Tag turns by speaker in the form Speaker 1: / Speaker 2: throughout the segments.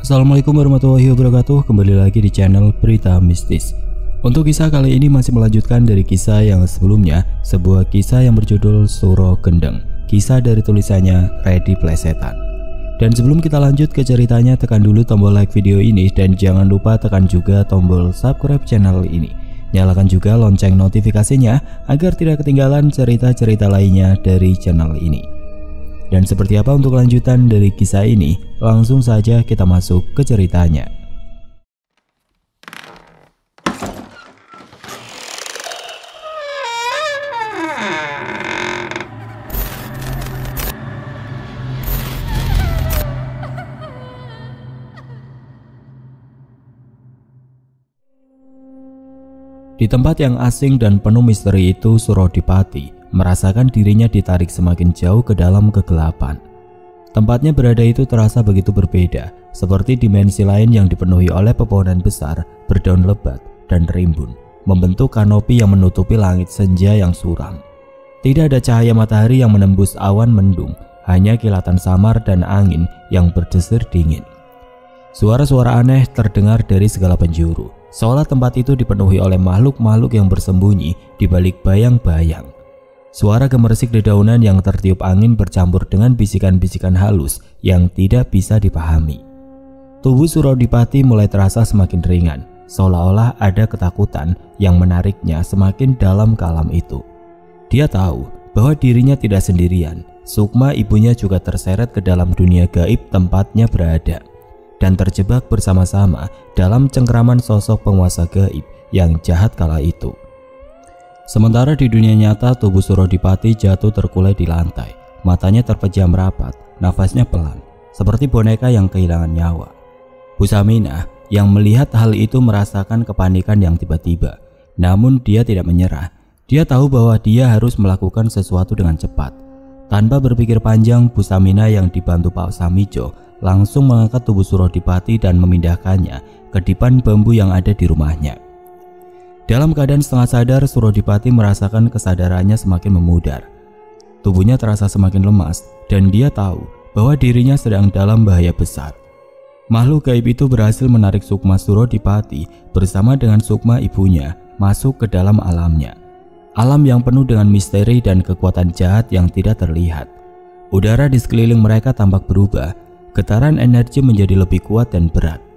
Speaker 1: Assalamualaikum warahmatullahi wabarakatuh. Kembali lagi di channel Berita Mistis. Untuk kisah kali ini masih melanjutkan dari kisah yang sebelumnya, sebuah kisah yang berjudul Suro Gendeng. Kisah dari tulisannya Reddy Plesetan. Dan sebelum kita lanjut ke ceritanya, tekan dulu tombol like video ini dan jangan lupa tekan juga tombol subscribe channel ini. Nyalakan juga lonceng notifikasinya agar tidak ketinggalan cerita-cerita lainnya dari channel ini. Dan seperti apa untuk lanjutan dari kisah ini? Langsung saja kita masuk ke ceritanya. Di tempat yang asing dan penuh misteri itu, Surodipati merasakan dirinya ditarik semakin jauh ke dalam kegelapan. Tempatnya berada itu terasa begitu berbeda, seperti dimensi lain yang dipenuhi oleh pepohonan besar berdaun lebat dan rimbun, membentuk kanopi yang menutupi langit senja yang suram. Tidak ada cahaya matahari yang menembus awan mendung, hanya kilatan samar dan angin yang berdesir dingin. Suara-suara aneh terdengar dari segala penjuru, seolah tempat itu dipenuhi oleh makhluk-makhluk yang bersembunyi di balik bayang-bayang. Suara gemersik dedaunan yang tertiup angin bercampur dengan bisikan-bisikan halus yang tidak bisa dipahami. Tubuh Surodipati mulai terasa semakin ringan, seolah-olah ada ketakutan yang menariknya semakin dalam ke alam itu. Dia tahu bahwa dirinya tidak sendirian. Sukma, ibunya, juga terseret ke dalam dunia gaib tempatnya berada dan terjebak bersama-sama dalam cengkraman sosok penguasa gaib yang jahat kala itu. Sementara di dunia nyata, tubuh Surodipati jatuh terkulai di lantai. Matanya terpejam rapat, nafasnya pelan, seperti boneka yang kehilangan nyawa. Bu Saminah yang melihat hal itu merasakan kepanikan yang tiba-tiba. Namun dia tidak menyerah. Dia tahu bahwa dia harus melakukan sesuatu dengan cepat. Tanpa berpikir panjang, Bu Saminah yang dibantu Pak Samijo langsung mengangkat tubuh Surodipati dan memindahkannya ke dipan bambu yang ada di rumahnya. Dalam keadaan setengah sadar, Surodipati merasakan kesadarannya semakin memudar. Tubuhnya terasa semakin lemas dan dia tahu bahwa dirinya sedang dalam bahaya besar. Makhluk gaib itu berhasil menarik Sukma Surodipati bersama dengan Sukma ibunya masuk ke dalam alamnya. Alam yang penuh dengan misteri dan kekuatan jahat yang tidak terlihat. Udara di sekeliling mereka tampak berubah. Getaran energi menjadi lebih kuat dan berat.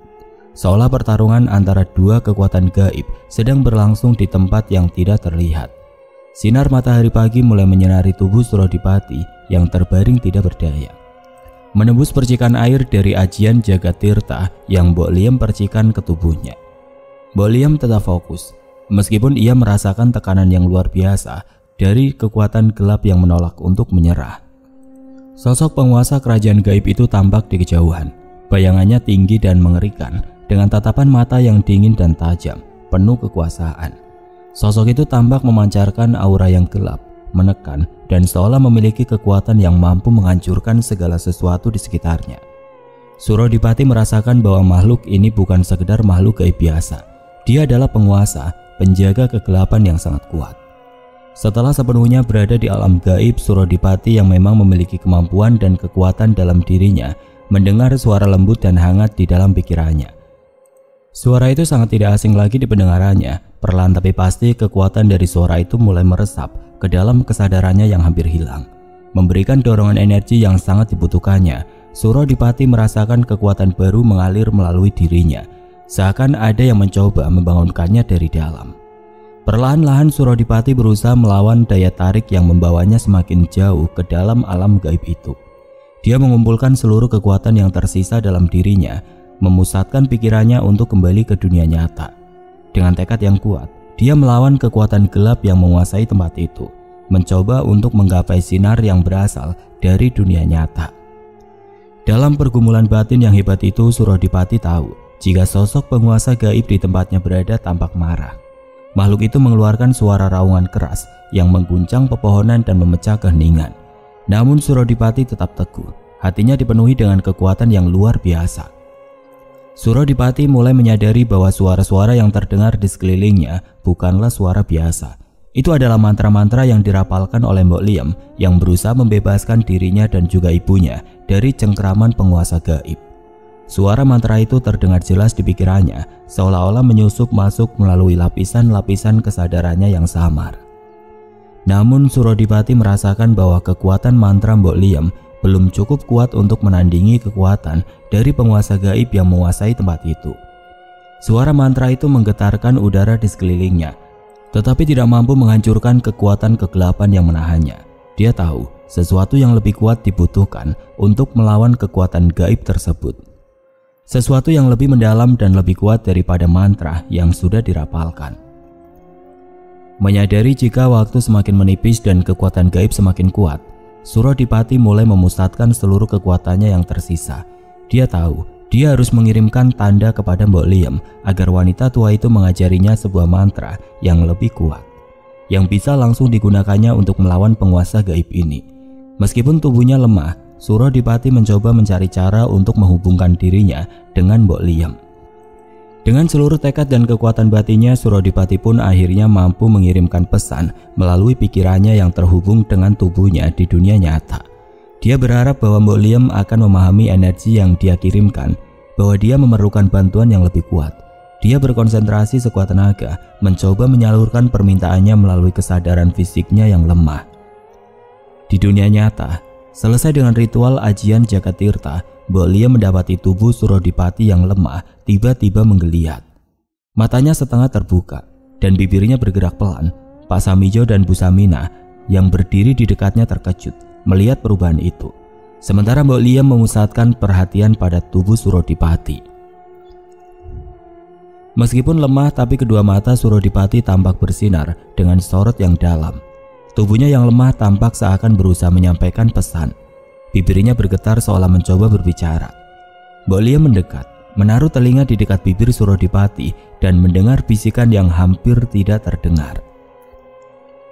Speaker 1: Seolah pertarungan antara dua kekuatan gaib sedang berlangsung di tempat yang tidak terlihat. Sinar matahari pagi mulai menyinari tubuh Surodipati yang terbaring tidak berdaya, menembus percikan air dari ajian Jagatirta yang Mbok Liem percikan ke tubuhnya. Mbok Liem tetap fokus, meskipun ia merasakan tekanan yang luar biasa dari kekuatan gelap yang menolak untuk menyerah. Sosok penguasa kerajaan gaib itu tampak di kejauhan. Bayangannya tinggi dan mengerikan, dengan tatapan mata yang dingin dan tajam, penuh kekuasaan. Sosok itu tampak memancarkan aura yang gelap, menekan, dan seolah memiliki kekuatan yang mampu menghancurkan segala sesuatu di sekitarnya. Surodipati merasakan bahwa makhluk ini bukan sekedar makhluk gaib biasa. Dia adalah penguasa, penjaga kegelapan yang sangat kuat. Setelah sepenuhnya berada di alam gaib, Surodipati yang memang memiliki kemampuan dan kekuatan dalam dirinya mendengar suara lembut dan hangat di dalam pikirannya. Suara itu sangat tidak asing lagi di pendengarannya. Perlahan tapi pasti kekuatan dari suara itu mulai meresap ke dalam kesadarannya yang hampir hilang, memberikan dorongan energi yang sangat dibutuhkannya. Surodipati merasakan kekuatan baru mengalir melalui dirinya, seakan ada yang mencoba membangunkannya dari dalam. Perlahan-lahan Surodipati berusaha melawan daya tarik yang membawanya semakin jauh ke dalam alam gaib itu. Dia mengumpulkan seluruh kekuatan yang tersisa dalam dirinya, memusatkan pikirannya untuk kembali ke dunia nyata. Dengan tekad yang kuat, dia melawan kekuatan gelap yang menguasai tempat itu, mencoba untuk menggapai sinar yang berasal dari dunia nyata. Dalam pergumulan batin yang hebat itu, Surodipati tahu jika sosok penguasa gaib di tempatnya berada tampak marah. Makhluk itu mengeluarkan suara raungan keras yang mengguncang pepohonan dan memecah keheningan. Namun Surodipati tetap teguh, hatinya dipenuhi dengan kekuatan yang luar biasa. Surodipati mulai menyadari bahwa suara-suara yang terdengar di sekelilingnya bukanlah suara biasa. Itu adalah mantra-mantra yang dirapalkan oleh Mbok Liem yang berusaha membebaskan dirinya dan juga ibunya dari cengkraman penguasa gaib. Suara mantra itu terdengar jelas di pikirannya, seolah-olah menyusup masuk melalui lapisan-lapisan kesadarannya yang samar. Namun Surodipati merasakan bahwa kekuatan mantra Mbok Liem belum cukup kuat untuk menandingi kekuatan dari penguasa gaib yang menguasai tempat itu. Suara mantra itu menggetarkan udara di sekelilingnya, tetapi tidak mampu menghancurkan kekuatan kegelapan yang menahannya. Dia tahu sesuatu yang lebih kuat dibutuhkan untuk melawan kekuatan gaib tersebut. Sesuatu yang lebih mendalam dan lebih kuat daripada mantra yang sudah dirapalkan. Menyadari jika waktu semakin menipis dan kekuatan gaib semakin kuat, Surodipati mulai memusatkan seluruh kekuatannya yang tersisa. Dia tahu dia harus mengirimkan tanda kepada Mbok Liem agar wanita tua itu mengajarinya sebuah mantra yang lebih kuat, yang bisa langsung digunakannya untuk melawan penguasa gaib ini. Meskipun tubuhnya lemah, Surodipati mencoba mencari cara untuk menghubungkan dirinya dengan Mbok Liem. Dengan seluruh tekad dan kekuatan batinnya, Surodipati pun akhirnya mampu mengirimkan pesan melalui pikirannya yang terhubung dengan tubuhnya di dunia nyata. Dia berharap bahwa Mbok Liem akan memahami energi yang dia kirimkan, bahwa dia memerlukan bantuan yang lebih kuat. Dia berkonsentrasi sekuat tenaga, mencoba menyalurkan permintaannya melalui kesadaran fisiknya yang lemah. Di dunia nyata, selesai dengan ritual ajian Jagatirta, Mbok Liem mendapati tubuh Surodipati yang lemah tiba-tiba menggeliat. Matanya setengah terbuka dan bibirnya bergerak pelan. Pak Samijo dan Bu Samina yang berdiri di dekatnya terkejut melihat perubahan itu. Sementara Mbok Liem memusatkan perhatian pada tubuh Surodipati. Meskipun lemah, tapi kedua mata Surodipati tampak bersinar dengan sorot yang dalam. Tubuhnya yang lemah tampak seakan berusaha menyampaikan pesan. Bibirnya bergetar seolah mencoba berbicara. Mbok Liem mendekat, menaruh telinga di dekat bibir Surodipati dan mendengar bisikan yang hampir tidak terdengar.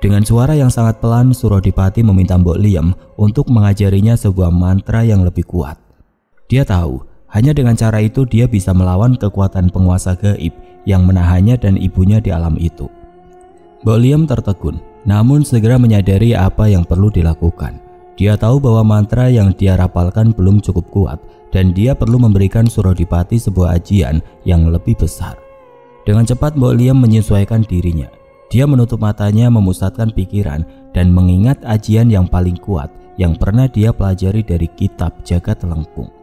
Speaker 1: Dengan suara yang sangat pelan, Surodipati meminta Mbok Liem untuk mengajarinya sebuah mantra yang lebih kuat. Dia tahu, hanya dengan cara itu dia bisa melawan kekuatan penguasa gaib yang menahannya dan ibunya di alam itu. Mbok Liem tertegun, namun segera menyadari apa yang perlu dilakukan. Dia tahu bahwa mantra yang dia rapalkan belum cukup kuat dan dia perlu memberikan Surodipati sebuah ajian yang lebih besar. Dengan cepat Mbok Liem menyesuaikan dirinya. Dia menutup matanya, memusatkan pikiran dan mengingat ajian yang paling kuat yang pernah dia pelajari dari kitab Jagat Lengkung.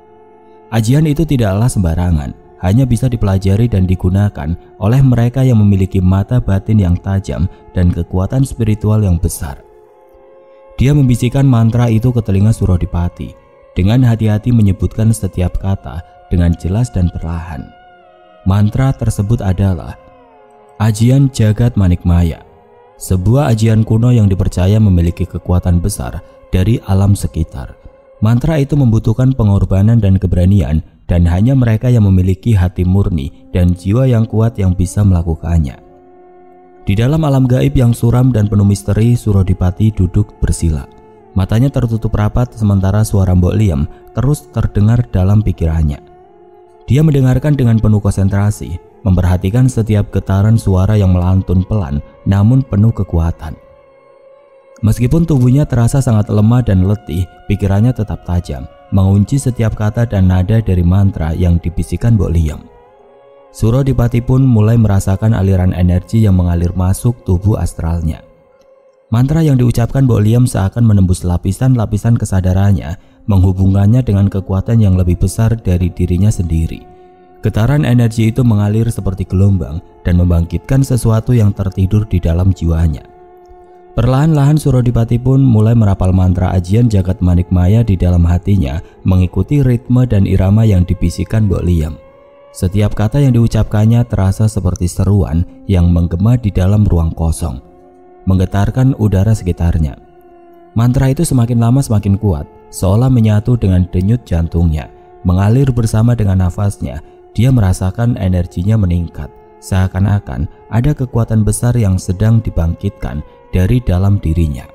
Speaker 1: Ajian itu tidaklah sembarangan, hanya bisa dipelajari dan digunakan oleh mereka yang memiliki mata batin yang tajam dan kekuatan spiritual yang besar. Dia membisikkan mantra itu ke telinga Surodipati, dengan hati-hati menyebutkan setiap kata dengan jelas dan perlahan. Mantra tersebut adalah Ajian Jagat Manikmaya, sebuah ajian kuno yang dipercaya memiliki kekuatan besar dari alam sekitar. Mantra itu membutuhkan pengorbanan dan keberanian, dan hanya mereka yang memiliki hati murni dan jiwa yang kuat yang bisa melakukannya. Di dalam alam gaib yang suram dan penuh misteri, Surodipati duduk bersila. Matanya tertutup rapat sementara suara Mbok Liem terus terdengar dalam pikirannya. Dia mendengarkan dengan penuh konsentrasi, memperhatikan setiap getaran suara yang melantun pelan namun penuh kekuatan. Meskipun tubuhnya terasa sangat lemah dan letih, pikirannya tetap tajam, mengunci setiap kata dan nada dari mantra yang dibisikkan Mbok Liem. Surodipati pun mulai merasakan aliran energi yang mengalir masuk tubuh astralnya. Mantra yang diucapkan Mbok Liem seakan menembus lapisan-lapisan kesadarannya, menghubungkannya dengan kekuatan yang lebih besar dari dirinya sendiri. Getaran energi itu mengalir seperti gelombang dan membangkitkan sesuatu yang tertidur di dalam jiwanya. Perlahan-lahan Surodipati pun mulai merapal mantra ajian Jagat Manikmaya di dalam hatinya, mengikuti ritme dan irama yang dibisikkan Mbok Liem. Setiap kata yang diucapkannya terasa seperti seruan yang menggema di dalam ruang kosong, menggetarkan udara sekitarnya. Mantra itu semakin lama semakin kuat, seolah menyatu dengan denyut jantungnya, mengalir bersama dengan nafasnya. Dia merasakan energinya meningkat, seakan-akan ada kekuatan besar yang sedang dibangkitkan dari dalam dirinya.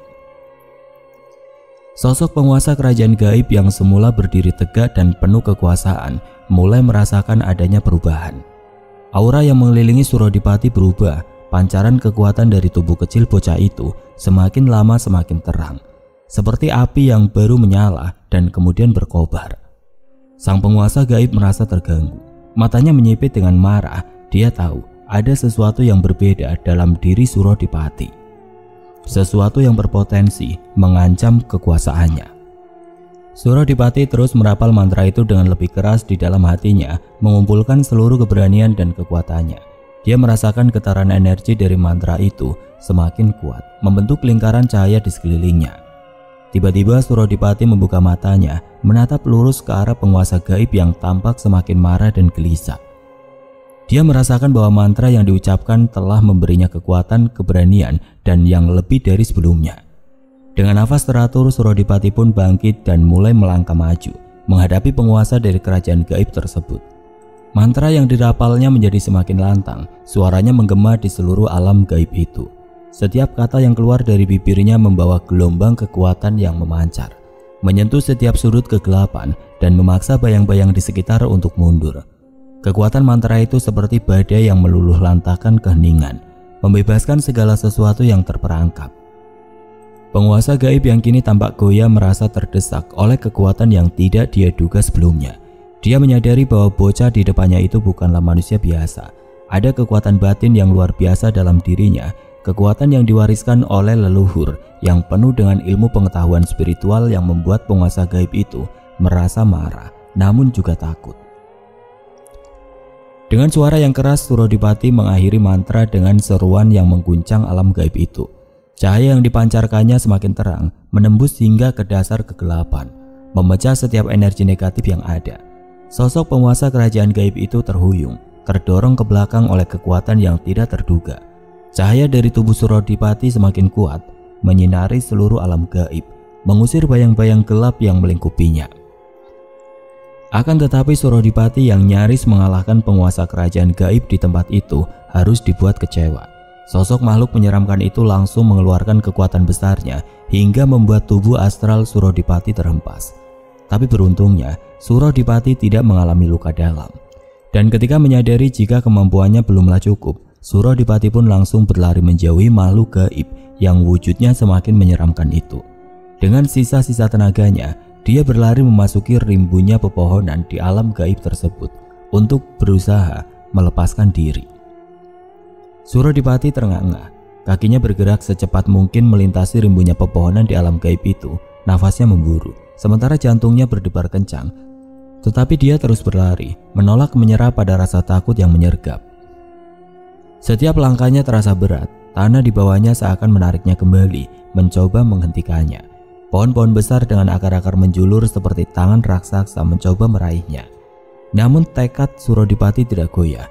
Speaker 1: Sosok penguasa kerajaan gaib yang semula berdiri tegak dan penuh kekuasaan mulai merasakan adanya perubahan. Aura yang mengelilingi Surodipati berubah. Pancaran kekuatan dari tubuh kecil bocah itu semakin lama semakin terang, seperti api yang baru menyala dan kemudian berkobar. Sang penguasa gaib merasa terganggu. Matanya menyipit dengan marah. Dia tahu ada sesuatu yang berbeda dalam diri Surodipati. Sesuatu yang berpotensi mengancam kekuasaannya. Surodipati terus merapal mantra itu dengan lebih keras di dalam hatinya, mengumpulkan seluruh keberanian dan kekuatannya. Dia merasakan getaran energi dari mantra itu semakin kuat, membentuk lingkaran cahaya di sekelilingnya. Tiba-tiba Surodipati membuka matanya, menatap lurus ke arah penguasa gaib yang tampak semakin marah dan gelisah. Dia merasakan bahwa mantra yang diucapkan telah memberinya kekuatan, keberanian, dan yang lebih dari sebelumnya. Dengan nafas teratur, Surodipati pun bangkit dan mulai melangkah maju, menghadapi penguasa dari kerajaan gaib tersebut. Mantra yang dirapalnya menjadi semakin lantang, suaranya menggema di seluruh alam gaib itu. Setiap kata yang keluar dari bibirnya membawa gelombang kekuatan yang memancar, menyentuh setiap sudut kegelapan dan memaksa bayang-bayang di sekitar untuk mundur. Kekuatan mantra itu seperti badai yang meluluh lantahkan keheningan, membebaskan segala sesuatu yang terperangkap. Penguasa gaib yang kini tampak goyah merasa terdesak oleh kekuatan yang tidak dia duga sebelumnya. Dia menyadari bahwa bocah di depannya itu bukanlah manusia biasa. Ada kekuatan batin yang luar biasa dalam dirinya, kekuatan yang diwariskan oleh leluhur yang penuh dengan ilmu pengetahuan spiritual yang membuat penguasa gaib itu merasa marah, namun juga takut. Dengan suara yang keras, Surodipati mengakhiri mantra dengan seruan yang mengguncang alam gaib itu. Cahaya yang dipancarkannya semakin terang, menembus hingga ke dasar kegelapan, memecah setiap energi negatif yang ada. Sosok penguasa kerajaan gaib itu terhuyung, terdorong ke belakang oleh kekuatan yang tidak terduga. Cahaya dari tubuh Surodipati semakin kuat, menyinari seluruh alam gaib, mengusir bayang-bayang gelap yang melingkupinya. Akan tetapi Surodipati yang nyaris mengalahkan penguasa kerajaan gaib di tempat itu harus dibuat kecewa. Sosok makhluk menyeramkan itu langsung mengeluarkan kekuatan besarnya hingga membuat tubuh astral Surodipati terhempas. Tapi beruntungnya Surodipati tidak mengalami luka dalam. Dan ketika menyadari jika kemampuannya belumlah cukup, Surodipati pun langsung berlari menjauhi makhluk gaib yang wujudnya semakin menyeramkan itu. Dengan sisa-sisa tenaganya, dia berlari memasuki rimbunnya pepohonan di alam gaib tersebut untuk berusaha melepaskan diri. Surodipati terengah-engah, kakinya bergerak secepat mungkin melintasi rimbunnya pepohonan di alam gaib itu. Nafasnya memburu, sementara jantungnya berdebar kencang. Tetapi dia terus berlari, menolak menyerah pada rasa takut yang menyergap. Setiap langkahnya terasa berat, tanah di bawahnya seakan menariknya kembali, mencoba menghentikannya. Pohon-pohon besar dengan akar-akar menjulur seperti tangan raksasa mencoba meraihnya. Namun tekad Surodipati tidak goyah.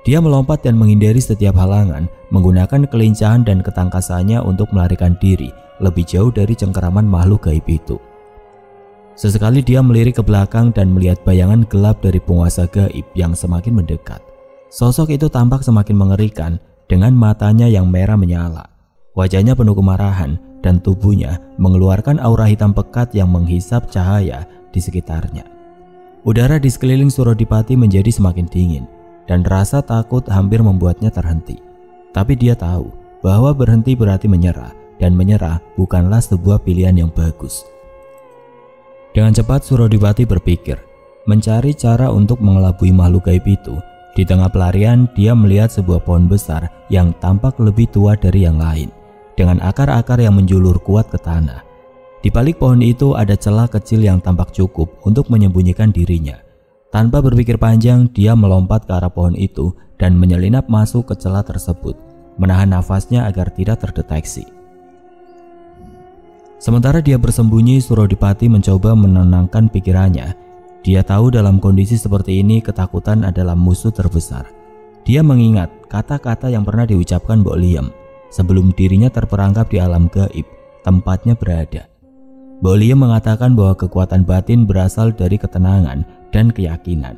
Speaker 1: Dia melompat dan menghindari setiap halangan, menggunakan kelincahan dan ketangkasannya untuk melarikan diri lebih jauh dari cengkeraman makhluk gaib itu. Sesekali dia melirik ke belakang dan melihat bayangan gelap dari penguasa gaib yang semakin mendekat. Sosok itu tampak semakin mengerikan dengan matanya yang merah menyala. Wajahnya penuh kemarahan dan tubuhnya mengeluarkan aura hitam pekat yang menghisap cahaya di sekitarnya. Udara di sekeliling Surodipati menjadi semakin dingin dan rasa takut hampir membuatnya terhenti. Tapi dia tahu bahwa berhenti berarti menyerah, dan menyerah bukanlah sebuah pilihan yang bagus. Dengan cepat Surodipati berpikir, mencari cara untuk mengelabui makhluk gaib itu. Di tengah pelarian, dia melihat sebuah pohon besar yang tampak lebih tua dari yang lain, dengan akar-akar yang menjulur kuat ke tanah. Di balik pohon itu ada celah kecil yang tampak cukup untuk menyembunyikan dirinya. Tanpa berpikir panjang, dia melompat ke arah pohon itu dan menyelinap masuk ke celah tersebut, menahan nafasnya agar tidak terdeteksi. Sementara dia bersembunyi, Surodipati mencoba menenangkan pikirannya. Dia tahu dalam kondisi seperti ini ketakutan adalah musuh terbesar. Dia mengingat kata-kata yang pernah diucapkan Mbok Liem sebelum dirinya terperangkap di alam gaib tempatnya berada. Mbok Liem mengatakan bahwa kekuatan batin berasal dari ketenangan dan keyakinan,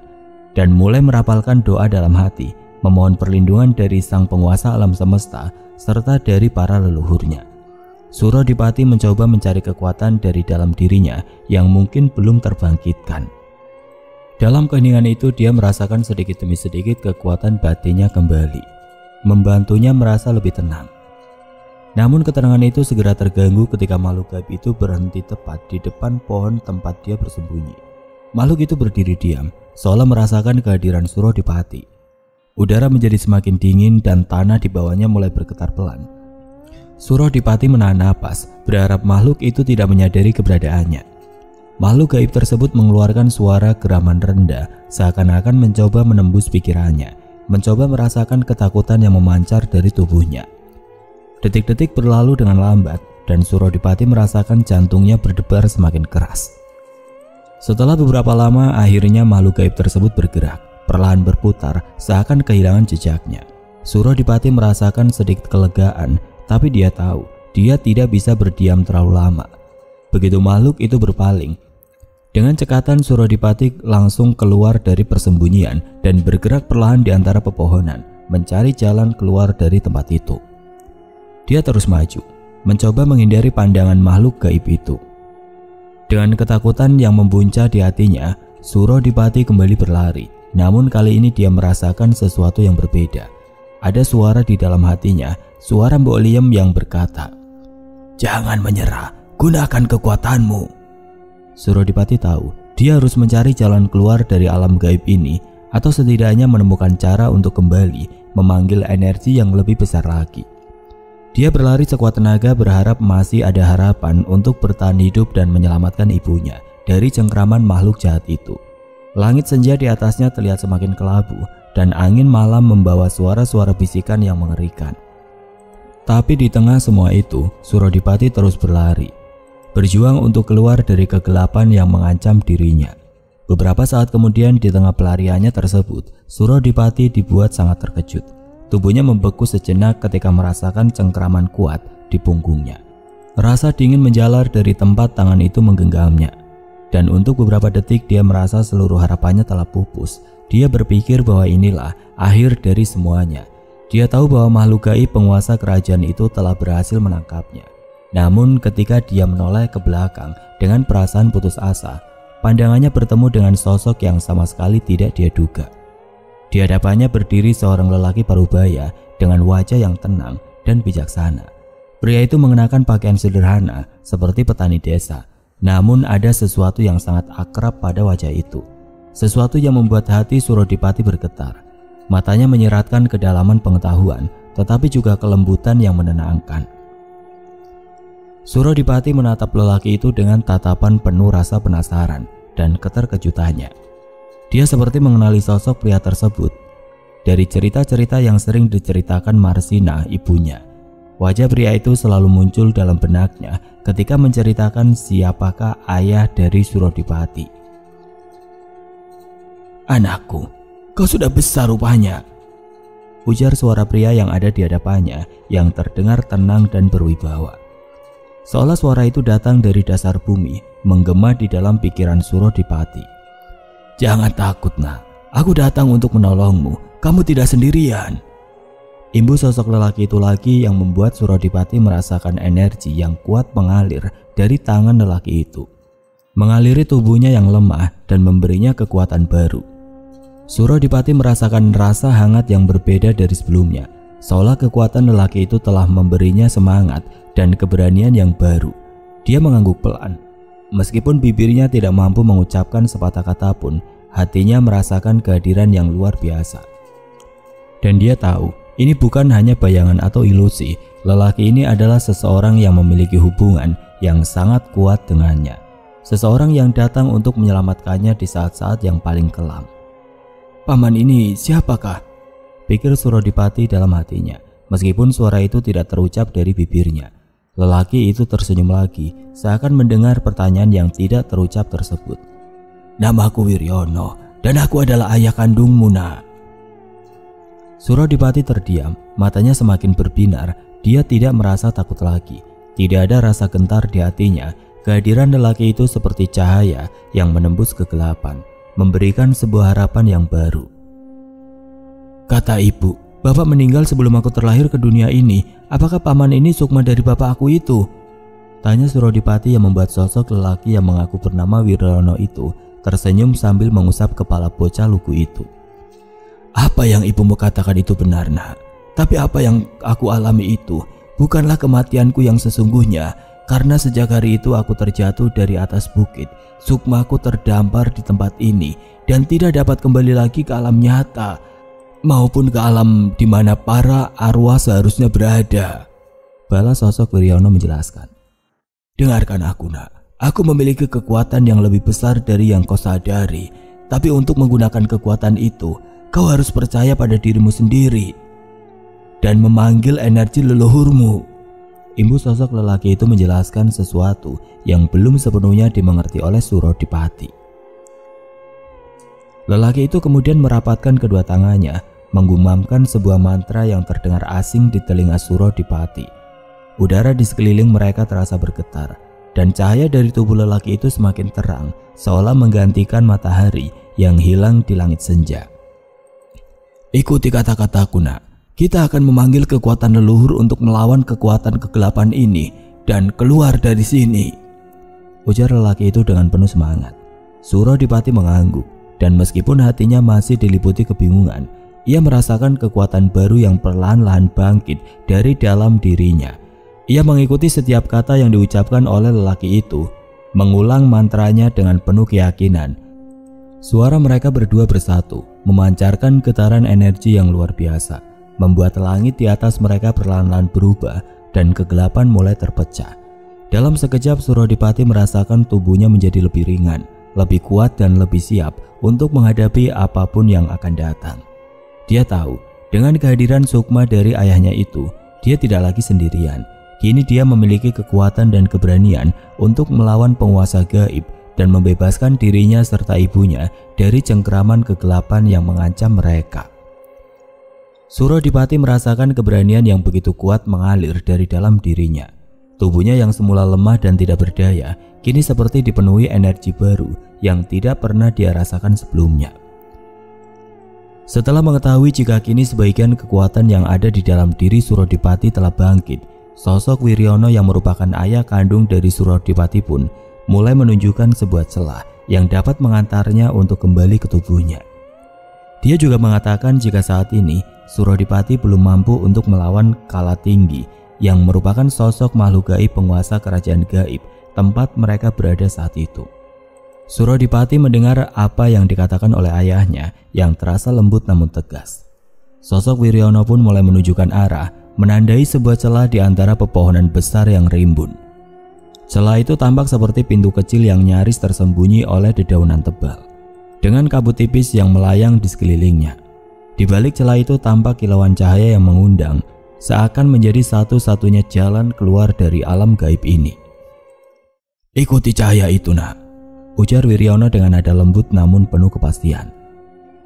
Speaker 1: dan mulai merapalkan doa dalam hati, memohon perlindungan dari sang penguasa alam semesta serta dari para leluhurnya. Surodipati mencoba mencari kekuatan dari dalam dirinya yang mungkin belum terbangkitkan. Dalam keheningan itu dia merasakan sedikit demi sedikit kekuatan batinnya kembali, membantunya merasa lebih tenang. Namun ketenangan itu segera terganggu ketika makhluk gaib itu berhenti tepat di depan pohon tempat dia bersembunyi. Makhluk itu berdiri diam, seolah merasakan kehadiran Surodipati. Udara menjadi semakin dingin dan tanah di bawahnya mulai bergetar pelan. Surodipati menahan napas, berharap makhluk itu tidak menyadari keberadaannya. Makhluk gaib tersebut mengeluarkan suara geraman rendah, seakan-akan mencoba menembus pikirannya, mencoba merasakan ketakutan yang memancar dari tubuhnya. Detik-detik berlalu dengan lambat, dan Surodipati merasakan jantungnya berdebar semakin keras. Setelah beberapa lama, akhirnya makhluk gaib tersebut bergerak, perlahan berputar, seakan kehilangan jejaknya. Surodipati merasakan sedikit kelegaan, tapi dia tahu dia tidak bisa berdiam terlalu lama. Begitu makhluk itu berpaling, dengan cekatan Surodipati langsung keluar dari persembunyian dan bergerak perlahan di antara pepohonan, mencari jalan keluar dari tempat itu. Dia terus maju, mencoba menghindari pandangan makhluk gaib itu. Dengan ketakutan yang membuncah di hatinya, Surodipati kembali berlari. Namun kali ini dia merasakan sesuatu yang berbeda. Ada suara di dalam hatinya, suara Mbok Liem yang berkata, "Jangan menyerah, gunakan kekuatanmu." Surodipati tahu dia harus mencari jalan keluar dari alam gaib ini, atau setidaknya menemukan cara untuk kembali memanggil energi yang lebih besar lagi. Dia berlari sekuat tenaga, berharap masih ada harapan untuk bertahan hidup dan menyelamatkan ibunya dari cengkraman makhluk jahat itu. Langit senja di atasnya terlihat semakin kelabu, dan angin malam membawa suara-suara bisikan yang mengerikan. Tapi di tengah semua itu, Surodipati terus berlari, berjuang untuk keluar dari kegelapan yang mengancam dirinya. Beberapa saat kemudian, di tengah pelariannya tersebut, Surodipati dibuat sangat terkejut. Tubuhnya membeku sejenak ketika merasakan cengkraman kuat di punggungnya. Rasa dingin menjalar dari tempat tangan itu menggenggamnya. Dan untuk beberapa detik dia merasa seluruh harapannya telah pupus. Dia berpikir bahwa inilah akhir dari semuanya. Dia tahu bahwa makhluk gaib penguasa kerajaan itu telah berhasil menangkapnya. Namun ketika dia menoleh ke belakang dengan perasaan putus asa, pandangannya bertemu dengan sosok yang sama sekali tidak dia duga. Di hadapannya berdiri seorang lelaki parubaya dengan wajah yang tenang dan bijaksana. Pria itu mengenakan pakaian sederhana seperti petani desa, namun ada sesuatu yang sangat akrab pada wajah itu. Sesuatu yang membuat hati Surodipati bergetar. Matanya menyeratkan kedalaman pengetahuan, tetapi juga kelembutan yang menenangkan. Surodipati menatap lelaki itu dengan tatapan penuh rasa penasaran dan keterkejutannya. Dia seperti mengenali sosok pria tersebut dari cerita-cerita yang sering diceritakan Marsina, ibunya. Wajah pria itu selalu muncul dalam benaknya ketika menceritakan siapakah ayah dari Surodipati. "Anakku, kau sudah besar rupanya," ujar suara pria yang ada di hadapannya yang terdengar tenang dan berwibawa. Seolah suara itu datang dari dasar bumi, menggema di dalam pikiran Surodipati. "Jangan takut, nak. Aku datang untuk menolongmu. Kamu tidak sendirian." Imbu sosok lelaki itu lagi yang membuat Surodipati merasakan energi yang kuat mengalir dari tangan lelaki itu, mengaliri tubuhnya yang lemah dan memberinya kekuatan baru. Surodipati merasakan rasa hangat yang berbeda dari sebelumnya, seolah kekuatan lelaki itu telah memberinya semangat dan keberanian yang baru. Dia mengangguk pelan. Meskipun bibirnya tidak mampu mengucapkan sepatah kata pun, hatinya merasakan kehadiran yang luar biasa. Dan dia tahu, ini bukan hanya bayangan atau ilusi. Lelaki ini adalah seseorang yang memiliki hubungan yang sangat kuat dengannya. Seseorang yang datang untuk menyelamatkannya di saat-saat yang paling kelam. "Paman ini siapakah?" pikir Surodipati dalam hatinya. Meskipun suara itu tidak terucap dari bibirnya, lelaki itu tersenyum lagi, seakan mendengar pertanyaan yang tidak terucap tersebut. "Namaku Wiryono, dan aku adalah ayah kandungmu, nak." Surodipati terdiam, matanya semakin berbinar. Dia tidak merasa takut lagi. Tidak ada rasa gentar di hatinya. Kehadiran lelaki itu seperti cahaya yang menembus kegelapan, memberikan sebuah harapan yang baru. "Kata ibu, bapak meninggal sebelum aku terlahir ke dunia ini. Apakah paman ini sukma dari bapak aku itu?" tanya Surodipati yang membuat sosok lelaki yang mengaku bernama Wiryono itu tersenyum sambil mengusap kepala bocah lugu itu. "Apa yang ibumu katakan itu benar, nak. Tapi apa yang aku alami itu bukanlah kematianku yang sesungguhnya. Karena sejak hari itu aku terjatuh dari atas bukit. Sukmaku terdampar di tempat ini dan tidak dapat kembali lagi ke alam nyata maupun ke alam di mana para arwah seharusnya berada. Balas sosok Wiryono menjelaskan. Dengarkan aku nak, aku memiliki kekuatan yang lebih besar dari yang kau sadari. Tapi untuk menggunakan kekuatan itu, kau harus percaya pada dirimu sendiri dan memanggil energi leluhurmu. Imbu sosok lelaki itu menjelaskan sesuatu yang belum sepenuhnya dimengerti oleh Surodipati. Lelaki itu kemudian merapatkan kedua tangannya, menggumamkan sebuah mantra yang terdengar asing di telinga Surodipati. Udara di sekeliling mereka terasa bergetar, dan cahaya dari tubuh lelaki itu semakin terang, seolah menggantikan matahari yang hilang di langit senja. Ikuti kata-kataku nak. Kita akan memanggil kekuatan leluhur untuk melawan kekuatan kegelapan ini dan keluar dari sini. Ujar lelaki itu dengan penuh semangat. Surodipati mengangguk dan meskipun hatinya masih diliputi kebingungan, ia merasakan kekuatan baru yang perlahan-lahan bangkit dari dalam dirinya. Ia mengikuti setiap kata yang diucapkan oleh lelaki itu, mengulang mantranya dengan penuh keyakinan. Suara mereka berdua bersatu, memancarkan getaran energi yang luar biasa, membuat langit di atas mereka perlahan-lahan berubah dan kegelapan mulai terpecah. Dalam sekejap Surodipati merasakan tubuhnya menjadi lebih ringan, lebih kuat dan lebih siap untuk menghadapi apapun yang akan datang. Dia tahu, dengan kehadiran Sukma dari ayahnya itu, dia tidak lagi sendirian. Kini dia memiliki kekuatan dan keberanian untuk melawan penguasa gaib dan membebaskan dirinya serta ibunya dari cengkeraman kegelapan yang mengancam mereka. Surodipati merasakan keberanian yang begitu kuat mengalir dari dalam dirinya. Tubuhnya yang semula lemah dan tidak berdaya, kini seperti dipenuhi energi baru yang tidak pernah dia rasakan sebelumnya. Setelah mengetahui jika kini sebagian kekuatan yang ada di dalam diri Surodipati telah bangkit, sosok Wiryono yang merupakan ayah kandung dari Surodipati pun mulai menunjukkan sebuah celah yang dapat mengantarnya untuk kembali ke tubuhnya. Dia juga mengatakan jika saat ini Surodipati belum mampu untuk melawan Kalatinggi yang merupakan sosok makhluk gaib penguasa kerajaan gaib tempat mereka berada saat itu. Surodipati mendengar apa yang dikatakan oleh ayahnya yang terasa lembut namun tegas. Sosok Wiryono pun mulai menunjukkan arah, menandai sebuah celah di antara pepohonan besar yang rimbun. Celah itu tampak seperti pintu kecil yang nyaris tersembunyi oleh dedaunan tebal, dengan kabut tipis yang melayang di sekelilingnya. Di balik celah itu tampak kilauan cahaya yang mengundang, seakan menjadi satu-satunya jalan keluar dari alam gaib ini. Ikuti cahaya itu nak, ujar Wiryono dengan nada lembut namun penuh kepastian.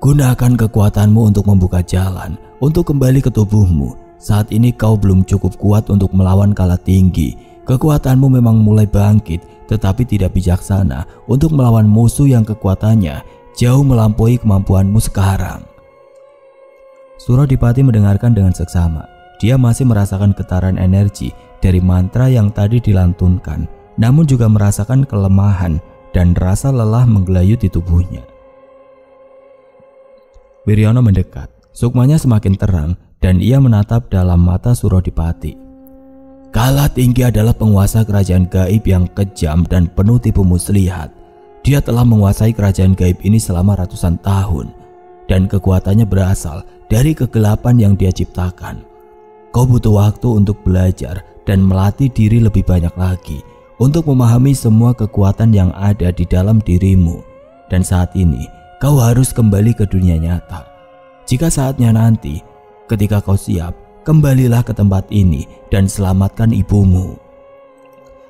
Speaker 1: Gunakan kekuatanmu untuk membuka jalan, untuk kembali ke tubuhmu. Saat ini kau belum cukup kuat untuk melawan Kalatinggi. Kekuatanmu memang mulai bangkit, tetapi tidak bijaksana untuk melawan musuh yang kekuatannya jauh melampaui kemampuanmu sekarang. Surodipati mendengarkan dengan seksama. Dia masih merasakan getaran energi dari mantra yang tadi dilantunkan, namun juga merasakan kelemahan dan rasa lelah menggelayut di tubuhnya. Wiryono mendekat, sukmanya semakin terang dan ia menatap dalam mata Surodipati. Kalatinggi adalah penguasa kerajaan gaib yang kejam dan penuh tipu muslihat. Dia telah menguasai kerajaan gaib ini selama ratusan tahun dan kekuatannya berasal dari kegelapan yang dia ciptakan. Kau butuh waktu untuk belajar dan melatih diri lebih banyak lagi untuk memahami semua kekuatan yang ada di dalam dirimu. Dan saat ini kau harus kembali ke dunia nyata. Jika saatnya nanti, ketika kau siap, kembalilah ke tempat ini dan selamatkan ibumu.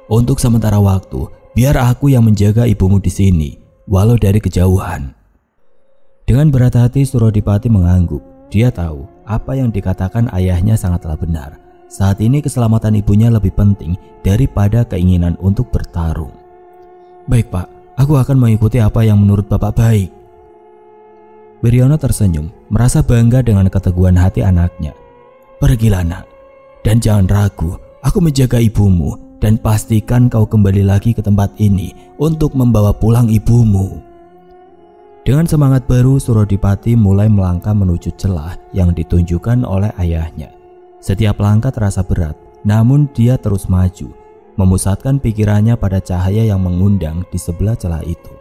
Speaker 1: Untuk sementara waktu, biar aku yang menjaga ibumu di sini, walau dari kejauhan. Dengan berat hati Surodipati mengangguk. Dia tahu apa yang dikatakan ayahnya sangatlah benar. Saat ini keselamatan ibunya lebih penting daripada keinginan untuk bertarung. Baik pak, aku akan mengikuti apa yang menurut bapak baik. Wiryono tersenyum, merasa bangga dengan keteguhan hati anaknya. Pergilah nak, dan jangan ragu, aku menjaga ibumu dan pastikan kau kembali lagi ke tempat ini untuk membawa pulang ibumu. Dengan semangat baru, Surodipati mulai melangkah menuju celah yang ditunjukkan oleh ayahnya. Setiap langkah terasa berat, namun dia terus maju. memusatkan pikirannya pada cahaya yang mengundang di sebelah celah itu.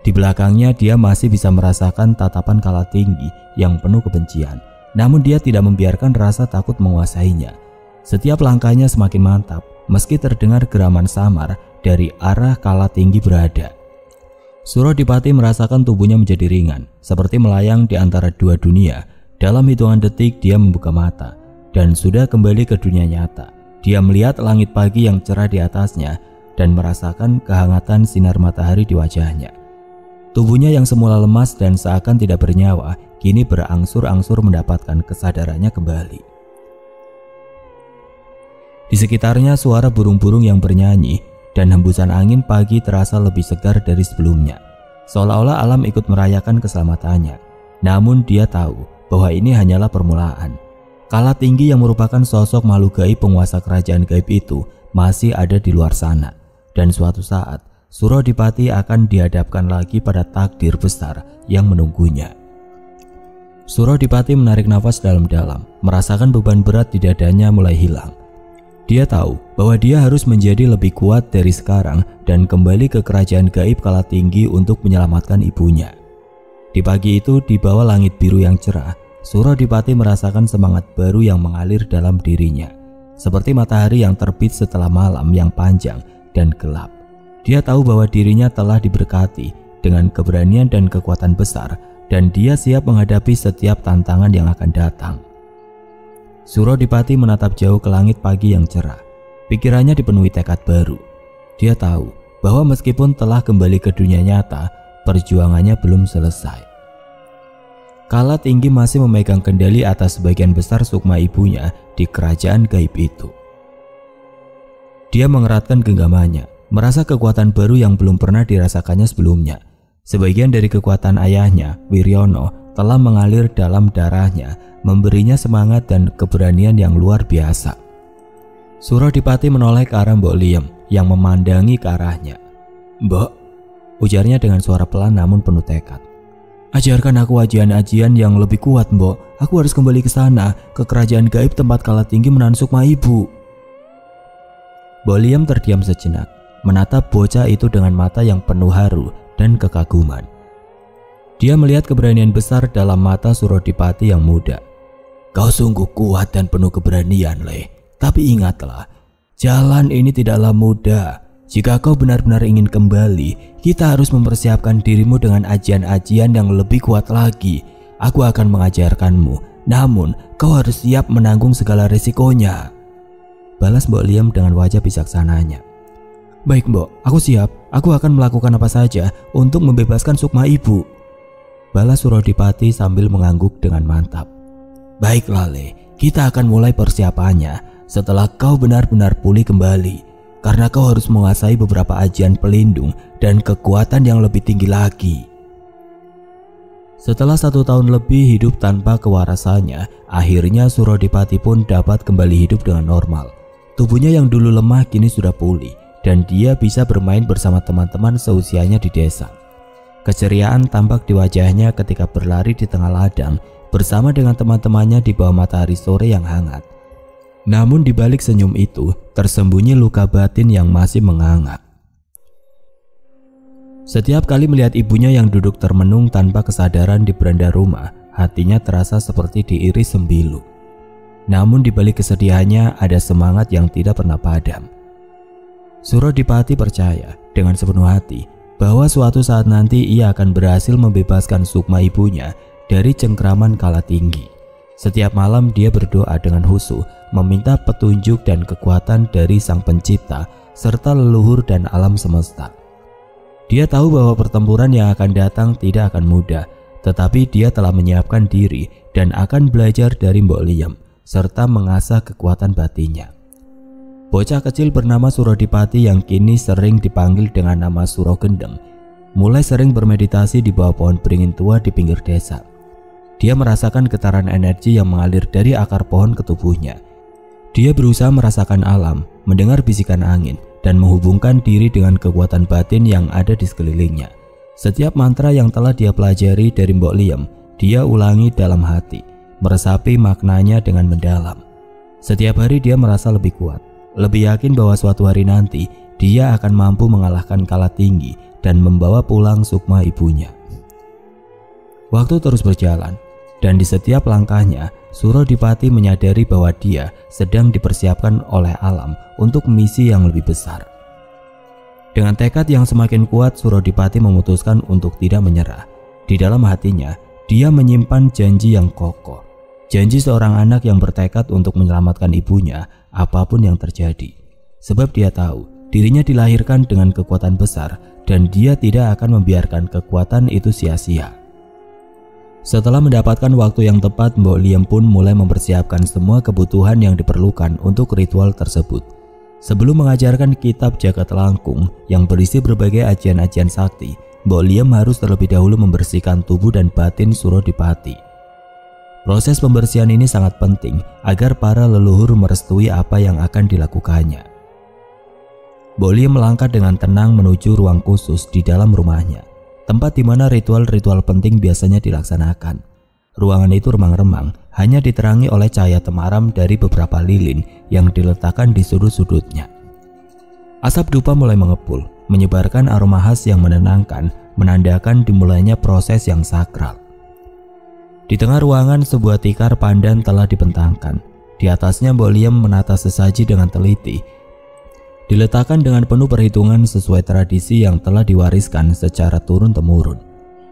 Speaker 1: Di belakangnya dia masih bisa merasakan tatapan Kalatinggi yang penuh kebencian, namun dia tidak membiarkan rasa takut menguasainya. Setiap langkahnya semakin mantap, meski terdengar geraman samar dari arah Kalatinggi berada. Surodipati merasakan tubuhnya menjadi ringan, seperti melayang di antara dua dunia. Dalam hitungan detik dia membuka mata dan sudah kembali ke dunia nyata. Dia melihat langit pagi yang cerah di atasnya dan merasakan kehangatan sinar matahari di wajahnya. Tubuhnya yang semula lemas dan seakan tidak bernyawa, kini berangsur-angsur mendapatkan kesadarannya kembali. Di sekitarnya suara burung-burung yang bernyanyi dan hembusan angin pagi terasa lebih segar dari sebelumnya. Seolah-olah alam ikut merayakan keselamatannya. Namun dia tahu bahwa ini hanyalah permulaan. Kalatinggi yang merupakan sosok makhluk gaib penguasa kerajaan gaib itu masih ada di luar sana. Dan suatu saat Surodipati akan dihadapkan lagi pada takdir besar yang menunggunya. Surodipati menarik nafas dalam-dalam, merasakan beban berat di dadanya mulai hilang. Dia tahu bahwa dia harus menjadi lebih kuat dari sekarang dan kembali ke kerajaan gaib Kalatinggi untuk menyelamatkan ibunya. Di pagi itu, di bawah langit biru yang cerah, Surodipati merasakan semangat baru yang mengalir dalam dirinya, seperti matahari yang terbit setelah malam yang panjang dan gelap. Dia tahu bahwa dirinya telah diberkati dengan keberanian dan kekuatan besar, dan dia siap menghadapi setiap tantangan yang akan datang. Surodipati menatap jauh ke langit pagi yang cerah. Pikirannya dipenuhi tekad baru. Dia tahu bahwa meskipun telah kembali ke dunia nyata, perjuangannya belum selesai. Kalatinggi masih memegang kendali atas sebagian besar sukma ibunya di kerajaan gaib itu. Dia mengeratkan genggamannya, merasa kekuatan baru yang belum pernah dirasakannya sebelumnya. Sebagian dari kekuatan ayahnya, Wiryono, telah mengalir dalam darahnya, memberinya semangat dan keberanian yang luar biasa. Surodipati menoleh ke arah Mbok Liem yang memandangi ke arahnya. "Mbok," ujarnya dengan suara pelan namun penuh tekad. "Ajarkan aku ajian-ajian yang lebih kuat, Mbok. Aku harus kembali ke sana, ke kerajaan gaib tempat Kalatinggi menahan sukma ibu." Mbok Liem terdiam sejenak, menatap bocah itu dengan mata yang penuh haru dan kekaguman. Dia melihat keberanian besar dalam mata Surodipati yang muda. "Kau sungguh kuat dan penuh keberanian, Le. Tapi ingatlah, jalan ini tidaklah mudah. Jika kau benar-benar ingin kembali, kita harus mempersiapkan dirimu dengan ajian-ajian yang lebih kuat lagi. Aku akan mengajarkanmu, namun kau harus siap menanggung segala risikonya," balas Mbok Liem dengan wajah bijaksananya. "Baik, Mbok, aku siap. Aku akan melakukan apa saja untuk membebaskan sukma ibu," balas Surodipati sambil mengangguk dengan mantap. "Baiklah, Le, kita akan mulai persiapannya setelah kau benar-benar pulih kembali, karena kau harus menguasai beberapa ajian pelindung dan kekuatan yang lebih tinggi lagi." Setelah 1 tahun lebih hidup tanpa kewarasannya, akhirnya Surodipati pun dapat kembali hidup dengan normal. Tubuhnya yang dulu lemah kini sudah pulih, dan dia bisa bermain bersama teman-teman seusianya di desa. Keceriaan tampak di wajahnya ketika berlari di tengah ladang bersama dengan teman-temannya di bawah matahari sore yang hangat. Namun di balik senyum itu tersembunyi luka batin yang masih menganga. Setiap kali melihat ibunya yang duduk termenung tanpa kesadaran di beranda rumah, hatinya terasa seperti diiris sembilu. Namun di balik kesedihannya ada semangat yang tidak pernah padam. Surodipati percaya dengan sepenuh hati bahwa suatu saat nanti ia akan berhasil membebaskan sukma ibunya dari cengkraman Kalatinggi. Setiap malam dia berdoa dengan khusyuk, meminta petunjuk dan kekuatan dari Sang Pencipta serta leluhur dan alam semesta. Dia tahu bahwa pertempuran yang akan datang tidak akan mudah, tetapi dia telah menyiapkan diri dan akan belajar dari Mbok Liem serta mengasah kekuatan batinnya. Bocah kecil bernama Surodipati yang kini sering dipanggil dengan nama Suro Gendeng mulai sering bermeditasi di bawah pohon beringin tua di pinggir desa. Dia merasakan getaran energi yang mengalir dari akar pohon ke tubuhnya. Dia berusaha merasakan alam, mendengar bisikan angin, dan menghubungkan diri dengan kekuatan batin yang ada di sekelilingnya. Setiap mantra yang telah dia pelajari dari Mbok Liem, dia ulangi dalam hati, meresapi maknanya dengan mendalam. Setiap hari dia merasa lebih kuat, lebih yakin bahwa suatu hari nanti dia akan mampu mengalahkan Kala Tinggi dan membawa pulang sukma ibunya. Waktu terus berjalan, dan di setiap langkahnya Surodipati menyadari bahwa dia sedang dipersiapkan oleh alam untuk misi yang lebih besar. Dengan tekad yang semakin kuat, Surodipati memutuskan untuk tidak menyerah. Di dalam hatinya, dia menyimpan janji yang kokoh. Janji seorang anak yang bertekad untuk menyelamatkan ibunya apapun yang terjadi. Sebab dia tahu dirinya dilahirkan dengan kekuatan besar dan dia tidak akan membiarkan kekuatan itu sia-sia. Setelah mendapatkan waktu yang tepat, Mbok Liem pun mulai mempersiapkan semua kebutuhan yang diperlukan untuk ritual tersebut. Sebelum mengajarkan kitab Jagat Langkung yang berisi berbagai ajian-ajian sakti, Mbok Liem harus terlebih dahulu membersihkan tubuh dan batin Surodipati. Proses pembersihan ini sangat penting agar para leluhur merestui apa yang akan dilakukannya. Mbok Liem melangkah dengan tenang menuju ruang khusus di dalam rumahnya, tempat di mana ritual-ritual penting biasanya dilaksanakan. Ruangan itu remang-remang, hanya diterangi oleh cahaya temaram dari beberapa lilin yang diletakkan di sudut-sudutnya. Asap dupa mulai mengepul, menyebarkan aroma khas yang menenangkan, menandakan dimulainya proses yang sakral. Di tengah ruangan, sebuah tikar pandan telah dibentangkan. Di atasnya Mbok Liem menata sesaji dengan teliti. Diletakkan dengan penuh perhitungan sesuai tradisi yang telah diwariskan secara turun-temurun.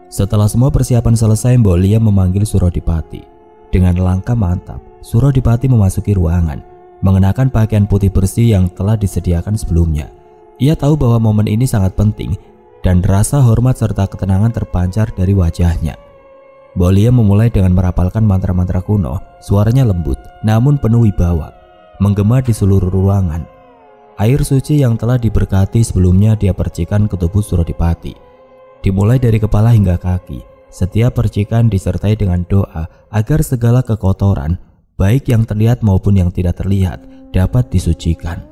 Speaker 1: Setelah semua persiapan selesai, Mbok Liem memanggil Surodipati. Dengan langkah mantap, Surodipati memasuki ruangan, mengenakan pakaian putih bersih yang telah disediakan sebelumnya. Ia tahu bahwa momen ini sangat penting dan rasa hormat serta ketenangan terpancar dari wajahnya. Mbok Liem memulai dengan merapalkan mantra-mantra kuno. Suaranya lembut namun penuh wibawa, menggema di seluruh ruangan. Air suci yang telah diberkati sebelumnya dia percikan ke tubuh Surodipati. Dimulai dari kepala hingga kaki, setiap percikan disertai dengan doa agar segala kekotoran, baik yang terlihat maupun yang tidak terlihat, dapat disucikan.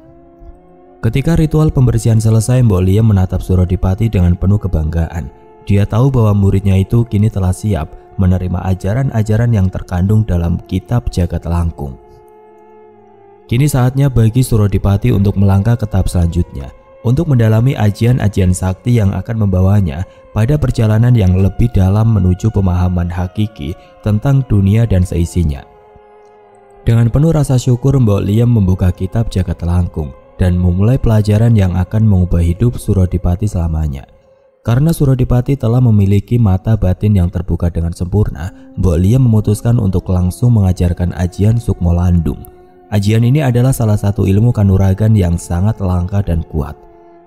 Speaker 1: Ketika ritual pembersihan selesai, Mbok Liem menatap Surodipati dengan penuh kebanggaan. Dia tahu bahwa muridnya itu kini telah siap menerima ajaran-ajaran yang terkandung dalam kitab Jagat Langkung. Kini saatnya bagi Surodipati untuk melangkah ke tahap selanjutnya, untuk mendalami ajian-ajian sakti yang akan membawanya pada perjalanan yang lebih dalam menuju pemahaman hakiki tentang dunia dan seisinya. Dengan penuh rasa syukur, Mbok Liem membuka kitab Jagat Langkung dan memulai pelajaran yang akan mengubah hidup Surodipati selamanya. Karena Surodipati telah memiliki mata batin yang terbuka dengan sempurna, Mbok Liem memutuskan untuk langsung mengajarkan ajian Sukmo Landung. Ajian ini adalah salah satu ilmu kanuragan yang sangat langka dan kuat,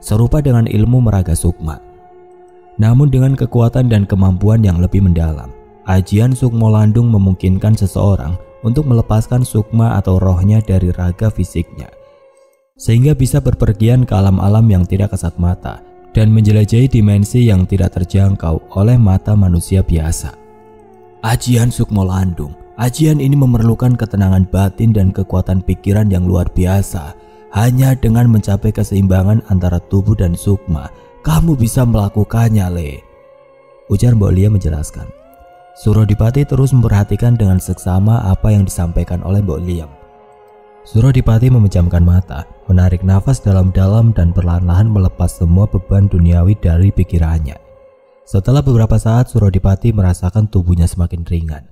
Speaker 1: serupa dengan ilmu meraga sukma. Namun dengan kekuatan dan kemampuan yang lebih mendalam, ajian Sukmo Landung memungkinkan seseorang untuk melepaskan sukma atau rohnya dari raga fisiknya, sehingga bisa berpergian ke alam-alam yang tidak kasat mata dan menjelajahi dimensi yang tidak terjangkau oleh mata manusia biasa. Ajian Sukmo Landung. Ajian ini memerlukan ketenangan batin dan kekuatan pikiran yang luar biasa. Hanya dengan mencapai keseimbangan antara tubuh dan sukma, kamu bisa melakukannya, Le. Ujar Mbok Liem menjelaskan. Surodipati terus memperhatikan dengan seksama apa yang disampaikan oleh Mbok Liem. Surodipati memejamkan mata, menarik nafas dalam-dalam dan perlahan-lahan melepas semua beban duniawi dari pikirannya. Setelah beberapa saat, Surodipati merasakan tubuhnya semakin ringan.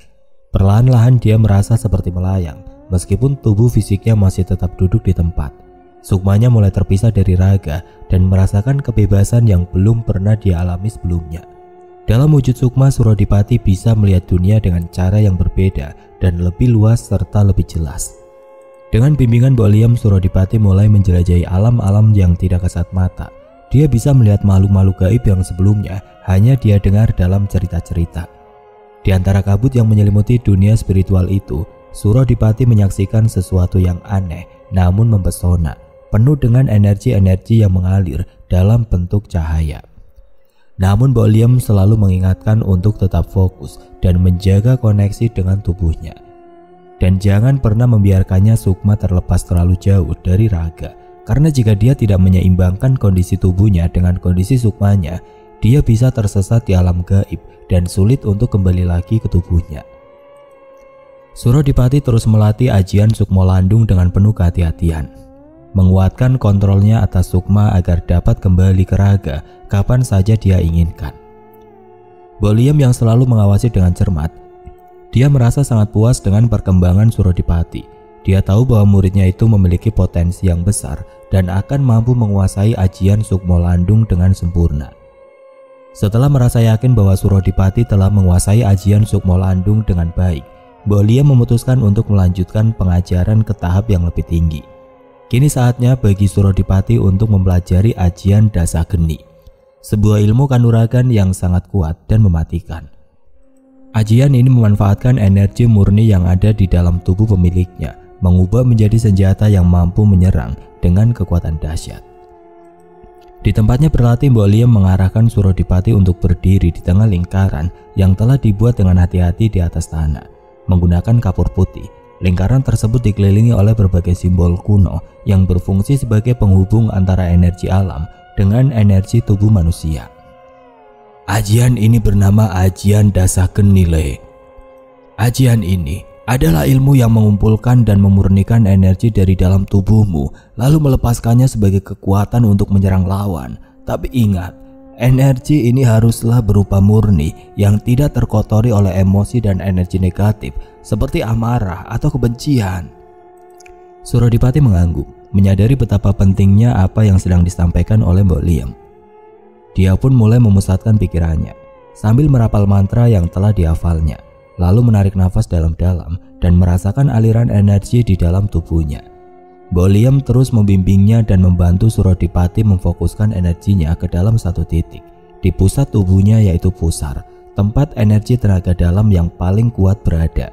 Speaker 1: Perlahan-lahan dia merasa seperti melayang, meskipun tubuh fisiknya masih tetap duduk di tempat. Sukmanya mulai terpisah dari raga dan merasakan kebebasan yang belum pernah dia alami sebelumnya. Dalam wujud sukma, Surodipati bisa melihat dunia dengan cara yang berbeda dan lebih luas serta lebih jelas. Dengan bimbingan Mbok Liem, Surodipati mulai menjelajahi alam-alam yang tidak kasat mata. Dia bisa melihat makhluk-makhluk gaib yang sebelumnya hanya dia dengar dalam cerita-cerita. Di antara kabut yang menyelimuti dunia spiritual itu, Surodipati menyaksikan sesuatu yang aneh namun mempesona, penuh dengan energi-energi yang mengalir dalam bentuk cahaya. Namun Mbok Liem selalu mengingatkan untuk tetap fokus dan menjaga koneksi dengan tubuhnya. Dan jangan pernah membiarkannya sukma terlepas terlalu jauh dari raga, karena jika dia tidak menyeimbangkan kondisi tubuhnya dengan kondisi sukmanya, dia bisa tersesat di alam gaib dan sulit untuk kembali lagi ke tubuhnya. Surodipati terus melatih ajian Sukmo Landung dengan penuh kehati-hatian. menguatkan kontrolnya atas Sukma agar dapat kembali ke raga kapan saja dia inginkan. Mbok Liam yang selalu mengawasi dengan cermat, dia merasa sangat puas dengan perkembangan Surodipati. Dia tahu bahwa muridnya itu memiliki potensi yang besar dan akan mampu menguasai ajian Sukmo Landung dengan sempurna. Setelah merasa yakin bahwa Surodipati telah menguasai ajian Sukmo Landung dengan baik, Mbok Liam memutuskan untuk melanjutkan pengajaran ke tahap yang lebih tinggi. Kini saatnya bagi Surodipati untuk mempelajari ajian Dasageni, sebuah ilmu kanuragan yang sangat kuat dan mematikan. Ajian ini memanfaatkan energi murni yang ada di dalam tubuh pemiliknya, mengubah menjadi senjata yang mampu menyerang dengan kekuatan dahsyat. Di tempatnya berlatih, Mbok Liam mengarahkan Surodipati untuk berdiri di tengah lingkaran yang telah dibuat dengan hati-hati di atas tanah, menggunakan kapur putih. Lingkaran tersebut dikelilingi oleh berbagai simbol kuno yang berfungsi sebagai penghubung antara energi alam dengan energi tubuh manusia. Ajian ini bernama Ajian Dasageni. Ajian ini adalah ilmu yang mengumpulkan dan memurnikan energi dari dalam tubuhmu, lalu melepaskannya sebagai kekuatan untuk menyerang lawan. Tapi ingat, energi ini haruslah berupa murni yang tidak terkotori oleh emosi dan energi negatif seperti amarah atau kebencian. Surodipati mengangguk, menyadari betapa pentingnya apa yang sedang disampaikan oleh Mbok Liam. Dia pun mulai memusatkan pikirannya sambil merapal mantra yang telah dihafalnya, lalu menarik nafas dalam-dalam dan merasakan aliran energi di dalam tubuhnya. Mbok Liam terus membimbingnya dan membantu Surodipati memfokuskan energinya ke dalam satu titik di pusat tubuhnya, yaitu pusar, tempat energi tenaga dalam yang paling kuat berada.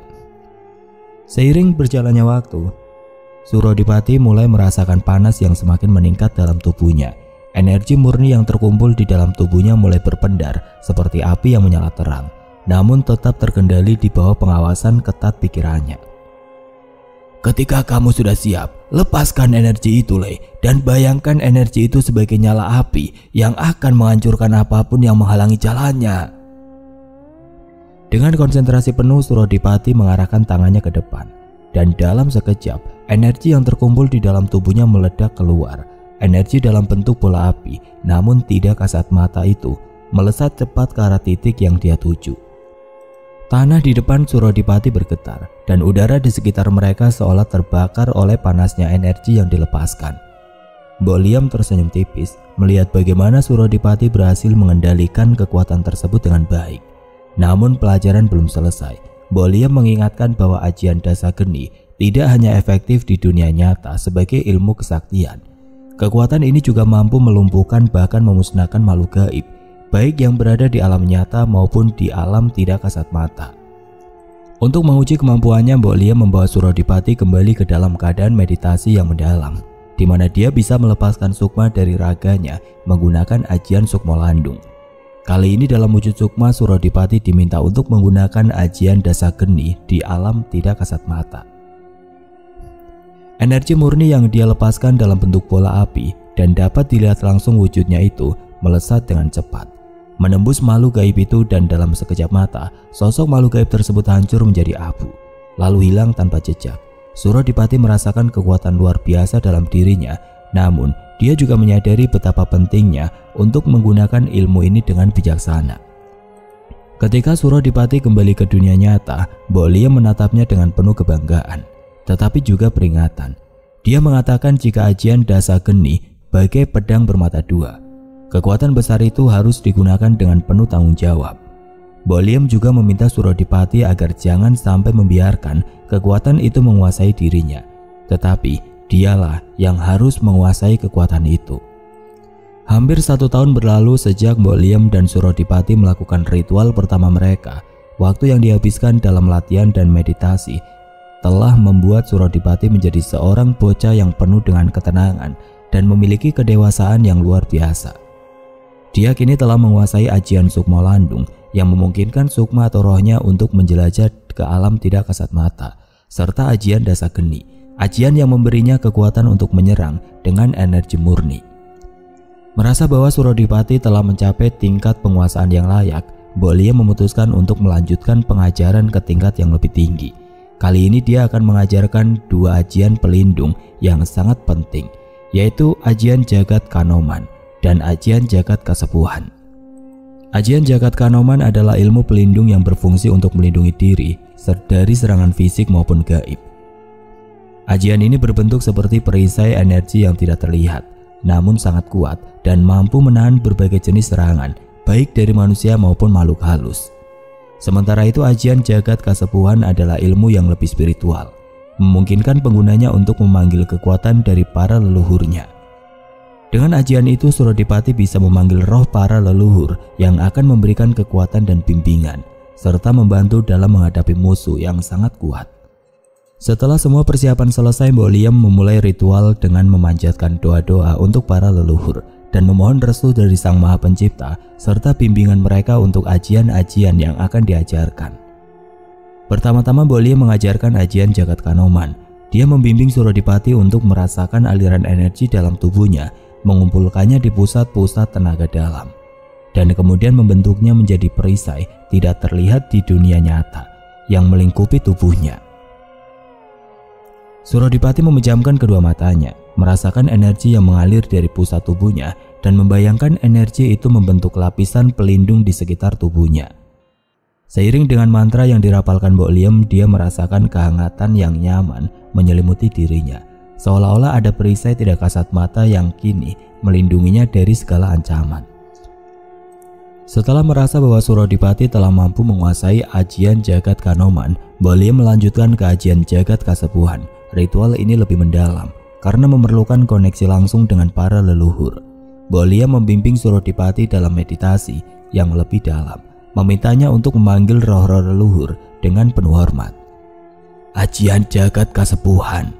Speaker 1: Seiring berjalannya waktu, Surodipati mulai merasakan panas yang semakin meningkat dalam tubuhnya. Energi murni yang terkumpul di dalam tubuhnya mulai berpendar seperti api yang menyala terang, namun tetap terkendali di bawah pengawasan ketat pikirannya. Ketika kamu sudah siap, lepaskan energi itu, dan bayangkan energi itu sebagai nyala api yang akan menghancurkan apapun yang menghalangi jalannya. Dengan konsentrasi penuh, Surodipati mengarahkan tangannya ke depan, dan dalam sekejap, energi yang terkumpul di dalam tubuhnya meledak keluar. Energi dalam bentuk bola api, namun tidak kasat mata itu, melesat cepat ke arah titik yang dia tuju. Tanah di depan Surodipati bergetar, dan udara di sekitar mereka seolah terbakar oleh panasnya energi yang dilepaskan. Mbok Liam tersenyum tipis melihat bagaimana Surodipati berhasil mengendalikan kekuatan tersebut dengan baik. Namun pelajaran belum selesai. Mbok Liam mengingatkan bahwa ajian Dasageni tidak hanya efektif di dunia nyata sebagai ilmu kesaktian. Kekuatan ini juga mampu melumpuhkan bahkan memusnahkan makhluk gaib, baik yang berada di alam nyata maupun di alam tidak kasat mata. Untuk menguji kemampuannya, Mbok Liam membawa Surodipati kembali ke dalam keadaan meditasi yang mendalam, di mana dia bisa melepaskan Sukma dari raganya menggunakan ajian Sukmo Landung. Kali ini dalam wujud Sukma, Surodipati diminta untuk menggunakan ajian Dasageni di alam tidak kasat mata. Energi murni yang dia lepaskan dalam bentuk bola api dan dapat dilihat langsung wujudnya itu melesat dengan cepat, menembus makhluk gaib itu, dan dalam sekejap mata sosok makhluk gaib tersebut hancur menjadi abu, lalu hilang tanpa jejak. Surodipati merasakan kekuatan luar biasa dalam dirinya, namun dia juga menyadari betapa pentingnya untuk menggunakan ilmu ini dengan bijaksana. Ketika Surodipati kembali ke dunia nyata, Mbok Liam menatapnya dengan penuh kebanggaan, tetapi juga peringatan. Dia mengatakan jika ajian Dasageni bagai pedang bermata dua, kekuatan besar itu harus digunakan dengan penuh tanggung jawab. Mbok Liam juga meminta Surodipati agar jangan sampai membiarkan kekuatan itu menguasai dirinya, tetapi dialah yang harus menguasai kekuatan itu. Hampir 1 tahun berlalu sejak Mbok Liam dan Surodipati melakukan ritual pertama mereka. Waktu yang dihabiskan dalam latihan dan meditasi telah membuat Surodipati menjadi seorang bocah yang penuh dengan ketenangan dan memiliki kedewasaan yang luar biasa. Dia kini telah menguasai ajian Sukmo Landung yang memungkinkan Sukma atau rohnya untuk menjelajah ke alam tidak kasat mata, serta ajian Dasageni, ajian yang memberinya kekuatan untuk menyerang dengan energi murni. Merasa bahwa Surodipati telah mencapai tingkat penguasaan yang layak, Mbok Liam memutuskan untuk melanjutkan pengajaran ke tingkat yang lebih tinggi. Kali ini dia akan mengajarkan 2 ajian pelindung yang sangat penting, yaitu Ajian Jagat Kanoman dan Ajian Jagat Kasepuhan. Ajian Jagat Kanoman adalah ilmu pelindung yang berfungsi untuk melindungi diri dari serangan fisik maupun gaib. Ajian ini berbentuk seperti perisai energi yang tidak terlihat, namun sangat kuat dan mampu menahan berbagai jenis serangan, baik dari manusia maupun makhluk halus. Sementara itu Ajian Jagat Kasepuhan adalah ilmu yang lebih spiritual, memungkinkan penggunanya untuk memanggil kekuatan dari para leluhurnya. Dengan ajian itu Surodipati bisa memanggil roh para leluhur yang akan memberikan kekuatan dan bimbingan, serta membantu dalam menghadapi musuh yang sangat kuat. Setelah semua persiapan selesai, Mbok Liam memulai ritual dengan memanjatkan doa-doa untuk para leluhur dan memohon restu dari Sang Maha Pencipta serta bimbingan mereka untuk ajian-ajian yang akan diajarkan. Pertama-tama Mbok Liam mengajarkan ajian Jagat Kanoman. Dia membimbing Surodipati untuk merasakan aliran energi dalam tubuhnya, mengumpulkannya di pusat-pusat tenaga dalam, dan kemudian membentuknya menjadi perisai tidak terlihat di dunia nyata yang melingkupi tubuhnya. Surodipati memejamkan kedua matanya, merasakan energi yang mengalir dari pusat tubuhnya dan membayangkan energi itu membentuk lapisan pelindung di sekitar tubuhnya. Seiring dengan mantra yang dirapalkan Mbok Liam, dia merasakan kehangatan yang nyaman menyelimuti dirinya, seolah-olah ada perisai tidak kasat mata yang kini melindunginya dari segala ancaman. Setelah merasa bahwa Surodipati telah mampu menguasai ajian Jagat Kanoman, Mbok Liam melanjutkan ke ajian Jagat Kasepuhan. Ritual ini lebih mendalam karena memerlukan koneksi langsung dengan para leluhur. Mbok Liam membimbing Surodipati dalam meditasi yang lebih dalam, memintanya untuk memanggil roh-roh leluhur dengan penuh hormat. Ajian Jagat Kasepuhan.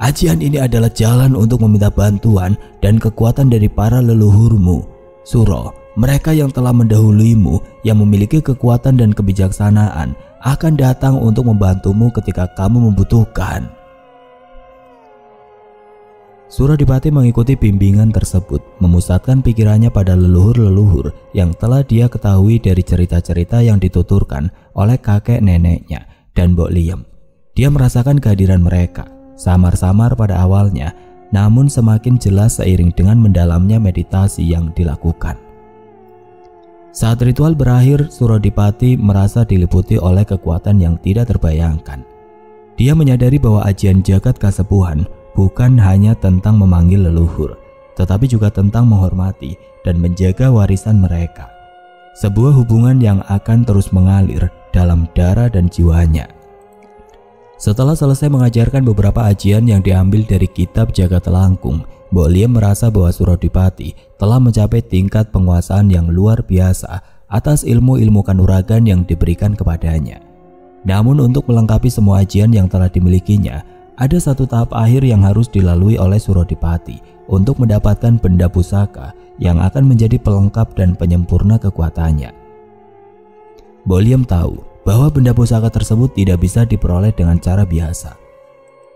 Speaker 1: Ajian ini adalah jalan untuk meminta bantuan dan kekuatan dari para leluhurmu, Suro. Mereka yang telah mendahuluimu, yang memiliki kekuatan dan kebijaksanaan, akan datang untuk membantumu ketika kamu membutuhkan. Surodipati mengikuti bimbingan tersebut, memusatkan pikirannya pada leluhur-leluhur yang telah dia ketahui dari cerita-cerita yang dituturkan oleh kakek neneknya dan Mbok Liam. Dia merasakan kehadiran mereka, samar-samar pada awalnya, namun semakin jelas seiring dengan mendalamnya meditasi yang dilakukan. Saat ritual berakhir, Surodipati merasa diliputi oleh kekuatan yang tidak terbayangkan. Dia menyadari bahwa ajian Jagat Kasepuhan bukan hanya tentang memanggil leluhur, tetapi juga tentang menghormati dan menjaga warisan mereka. Sebuah hubungan yang akan terus mengalir dalam darah dan jiwanya. Setelah selesai mengajarkan beberapa ajian yang diambil dari kitab Jagat Langkung, Mbok Liam merasa bahwa Surodipati telah mencapai tingkat penguasaan yang luar biasa atas ilmu-ilmu kanuragan yang diberikan kepadanya. Namun untuk melengkapi semua ajian yang telah dimilikinya, ada satu tahap akhir yang harus dilalui oleh Surodipati untuk mendapatkan benda pusaka yang akan menjadi pelengkap dan penyempurna kekuatannya. Mbok Liam tahu bahwa benda pusaka tersebut tidak bisa diperoleh dengan cara biasa.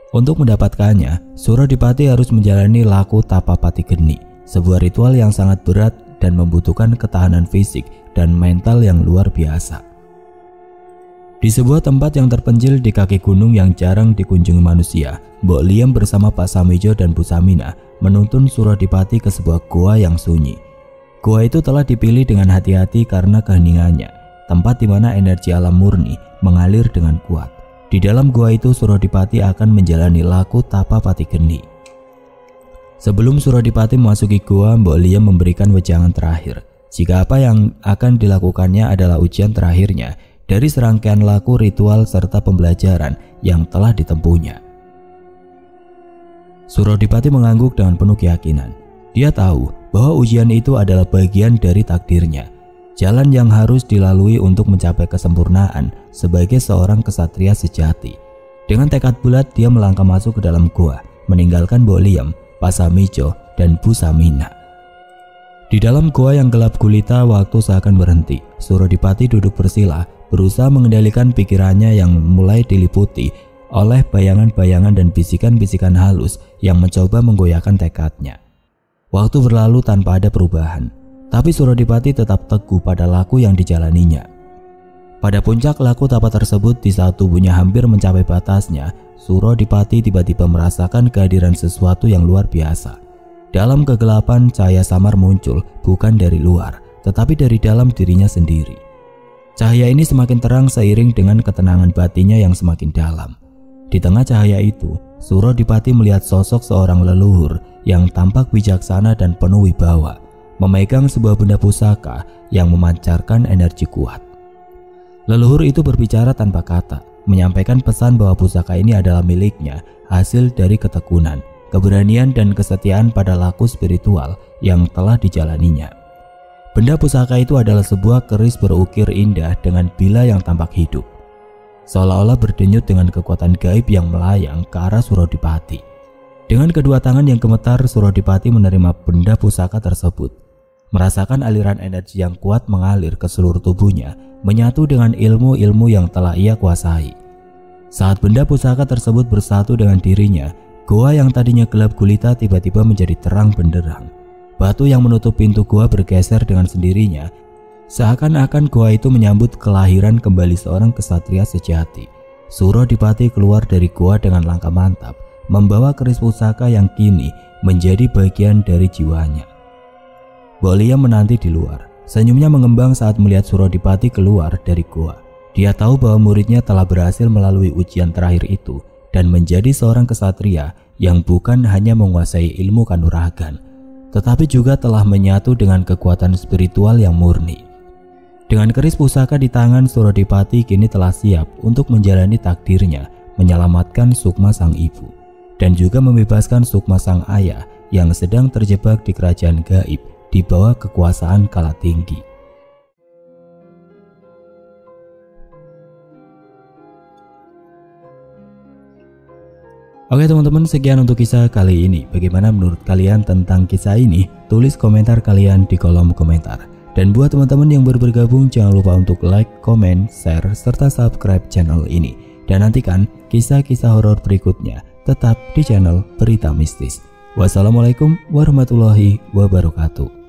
Speaker 1: Untuk mendapatkannya, Surodipati harus menjalani laku tapapati geni, sebuah ritual yang sangat berat dan membutuhkan ketahanan fisik dan mental yang luar biasa. Di sebuah tempat yang terpencil di kaki gunung yang jarang dikunjungi manusia, Mbok Liam bersama Pak Samijo dan Bu Samina menuntun Surodipati ke sebuah goa yang sunyi. Goa itu telah dipilih dengan hati-hati karena keheningannya, tempat di mana energi alam murni mengalir dengan kuat. Di dalam gua itu Surodipati akan menjalani laku tapapati geni. Sebelum Surodipati memasuki gua, Mbok Liam memberikan wejangan terakhir. Jika apa yang akan dilakukannya adalah ujian terakhirnya dari serangkaian laku ritual serta pembelajaran yang telah ditempuhnya. Surodipati mengangguk dengan penuh keyakinan. Dia tahu bahwa ujian itu adalah bagian dari takdirnya, jalan yang harus dilalui untuk mencapai kesempurnaan sebagai seorang kesatria sejati. Dengan tekad bulat, dia melangkah masuk ke dalam gua, meninggalkan Mbok Liam, Pak Samijo, dan Bu Samina. Di dalam gua yang gelap gulita, waktu seakan berhenti. Surodipati duduk bersila, berusaha mengendalikan pikirannya yang mulai diliputi oleh bayangan-bayangan dan bisikan-bisikan halus yang mencoba menggoyahkan tekadnya. Waktu berlalu tanpa ada perubahan, tapi Surodipati tetap teguh pada laku yang dijalaninya. Pada puncak laku tapa tersebut, di saat tubuhnya hampir mencapai batasnya, Surodipati tiba-tiba merasakan kehadiran sesuatu yang luar biasa. Dalam kegelapan, cahaya samar muncul bukan dari luar, tetapi dari dalam dirinya sendiri. Cahaya ini semakin terang seiring dengan ketenangan batinnya yang semakin dalam. Di tengah cahaya itu, Surodipati melihat sosok seorang leluhur yang tampak bijaksana dan penuh wibawa, memegang sebuah benda pusaka yang memancarkan energi kuat. Leluhur itu berbicara tanpa kata, menyampaikan pesan bahwa pusaka ini adalah miliknya, hasil dari ketekunan, keberanian dan kesetiaan pada laku spiritual yang telah dijalaninya. Benda pusaka itu adalah sebuah keris berukir indah dengan bila yang tampak hidup, seolah-olah berdenyut dengan kekuatan gaib yang melayang ke arah Surodipati. Dengan kedua tangan yang gemetar, Surodipati menerima benda pusaka tersebut, merasakan aliran energi yang kuat mengalir ke seluruh tubuhnya, menyatu dengan ilmu-ilmu yang telah ia kuasai. Saat benda pusaka tersebut bersatu dengan dirinya, goa yang tadinya gelap gulita tiba-tiba menjadi terang benderang. Batu yang menutup pintu goa bergeser dengan sendirinya, seakan-akan goa itu menyambut kelahiran kembali seorang kesatria sejati. Surodipati keluar dari goa dengan langkah mantap, membawa keris pusaka yang kini menjadi bagian dari jiwanya. Bolia menanti di luar. Senyumnya mengembang saat melihat Surodipati keluar dari goa. Dia tahu bahwa muridnya telah berhasil melalui ujian terakhir itu dan menjadi seorang kesatria yang bukan hanya menguasai ilmu kanuragan, tetapi juga telah menyatu dengan kekuatan spiritual yang murni. Dengan keris pusaka di tangan, Surodipati kini telah siap untuk menjalani takdirnya, menyelamatkan Sukma sang ibu, dan juga membebaskan Sukma sang ayah yang sedang terjebak di kerajaan gaib di bawah kekuasaan Kala Tinggi. Oke teman-teman, sekian untuk kisah kali ini. Bagaimana menurut kalian tentang kisah ini? Tulis komentar kalian di kolom komentar. Dan buat teman-teman yang baru bergabung, jangan lupa untuk like, comment, share, serta subscribe channel ini. Dan nantikan kisah-kisah horor berikutnya tetap di channel Berita Mistis. Wassalamualaikum warahmatullahi wabarakatuh.